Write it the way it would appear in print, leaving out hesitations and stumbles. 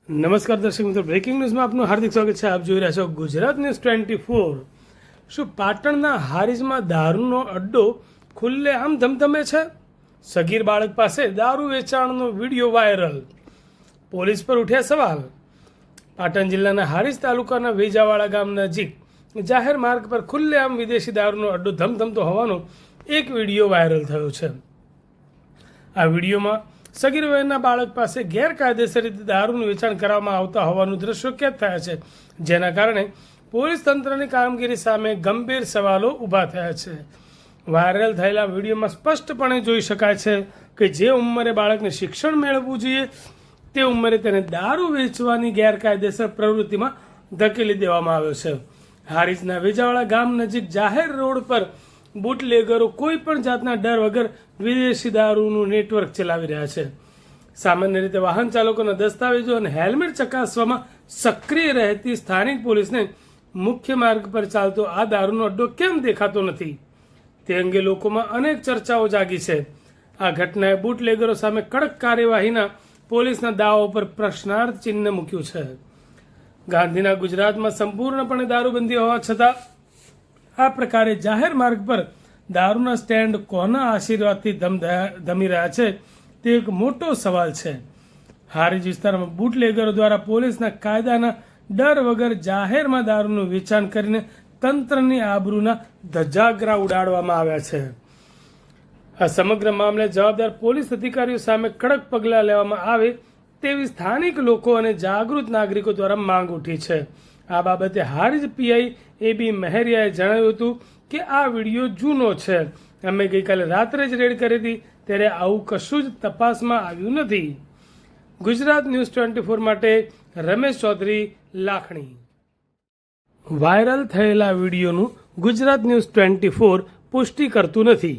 નમસ્કાર દર્શક મિત્રો, બ્રેકિંગ ન્યૂઝમાં આપનું હાર્દિક સ્વાગત છે. આપ જોઈ રહ્યા છો ગુજરાત ન્યૂઝ 24. શું પાટણના હારીજમાં દારૂનો અડ્ડો ખુલ્લેઆમ ધમધમે છે? સગીર બાળક પાસે દારૂ વેચાણનો વિડીયો વાયરલ. પોલીસ પર ઉઠ્યા સવાલ. પાટણ જિલ્લાના હારીજ તાલુકાના વેજાવાડા ગામ નજીક જાહેર માર્ગ પર ખુલ્લેઆમ વિદેશી દારૂનો અડ્ડો ધમધમતો હોવાનો એક વિડીયો વાયરલ થયો છે. આ વિડીયોમાં સગીર વયના બાળક પાસે ગેરકાયદેસર રીતે દારૂનું વેચાણ કરવામાં આવતા હોવાનું દ્રશ્યો કેદ થયા છે, જેના કારણે પોલીસ તંત્રની કામગીરી સામે ગંભીર સવાલો ઊભા થયા છે. વાયરલ થયેલા વિડીયોમાં સ્પષ્ટપણે જોઈ શકાય છે કે જે ઉંમરે બાળકને શિક્ષણ મેળવવું જોઈએ તે ઉંમરે તેને દારૂ વેચવાની ગેરકાયદેસર પ્રવૃત્તિમાં ધકેલી દેવામાં આવ્યો છે. હારીજના વેજાવાડા ગામ નજીક જાહેર રોડ પર બુટલેગરો કોઈ પણ જાતના ડર વગર વિદેશી દારૂનું નેટવર્ક ચલાવી રહ્યા છે. સામાન્ય રીતે વાહન ચાલકોના દસ્તાવેજો અને હેલ્મેટ ચકાસવામાં સક્રિય રહેતી સ્થાનિક પોલીસને મુખ્ય માર્ગ પર ચાલતો આ દારૂનો અડ્ડો કેમ દેખાતો નથી તે અંગે લોકોમાં અનેક ચર્ચાઓ જાગી છે. આ ઘટનાએ બુટલેગરો સામે કડક કાર્યવાહીના પોલીસના દાવા પર પ્રશ્નાર્થ ચિહ્ન મૂક્યું છે. ગાંધીના ગુજરાતમાં સંપૂર્ણપણે દારૂબંધી હોવા છતાં આ પ્રકારે જાહેર માર્ગ પર દારૂના સ્ટેન્ડ કોના આશીર્વાદથી ધમી રહ્યા છે તે એક મોટો સવાલ છે. હારીજ વિસ્તારમાં બુટલેગરો દ્વારા પોલીસના કાયદાના ડર વગર જાહેરમાં દારૂનું વેચાણ કરીને તંત્રની આબરૂના ધજાગરા ઉડાડવામાં આવ્યા છે. આ સમગ્ર મામલે જવાબદાર પોલીસ અધિકારીઓ સામે કડક પગલાં લેવામાં આવે તેવી સ્થાનિક લોકો અને જાગૃત નાગરિકો દ્વારા માંગ ઉઠી છે. આ બાબતે હારીજ પીઆઈ AB મહેરિયાએ જણાવ્યું હતું કે આ વિડીયો જૂનો છે. અમે ગઈકાલે રાત્રે જ રેડ કરી હતી, ત્યારે આવું કશું જ તપાસમાં આવ્યું નથી. ગુજરાત ન્યૂઝ 24 માટે રમેશ ચૌધરી, લાખણી. વાયરલ થયેલા વિડીયોનું ગુજરાત ન્યૂઝ 24 પુષ્ટિ કરતું નથી.